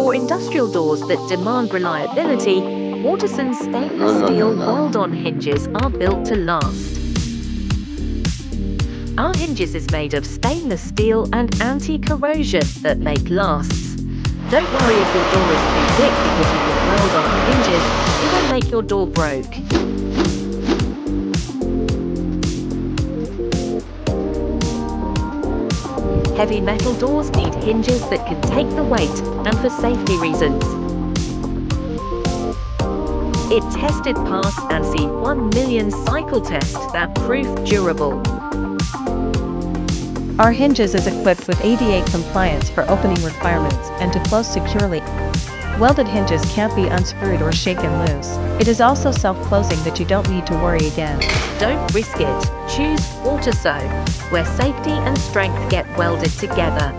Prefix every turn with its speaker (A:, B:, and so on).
A: For industrial doors that demand reliability, Waterson's stainless steel Weld-on hinges are built to last. Our hinges is made of stainless steel and anti-corrosion that make lasts. Don't worry if your door is too thick because you put Weld-on hinges, it won't make your door broke. Heavy metal doors need hinges that can take the weight, and for safety reasons. It tested pass and see 1 million cycle test that proof durable.
B: Our hinges is equipped with ADA compliance for opening requirements and to close securely. Welded hinges can't be unscrewed or shaken loose. It is also self-closing that you don't need to worry again.
A: Don't risk it. Choose Waterson, where safety and strength get welded together.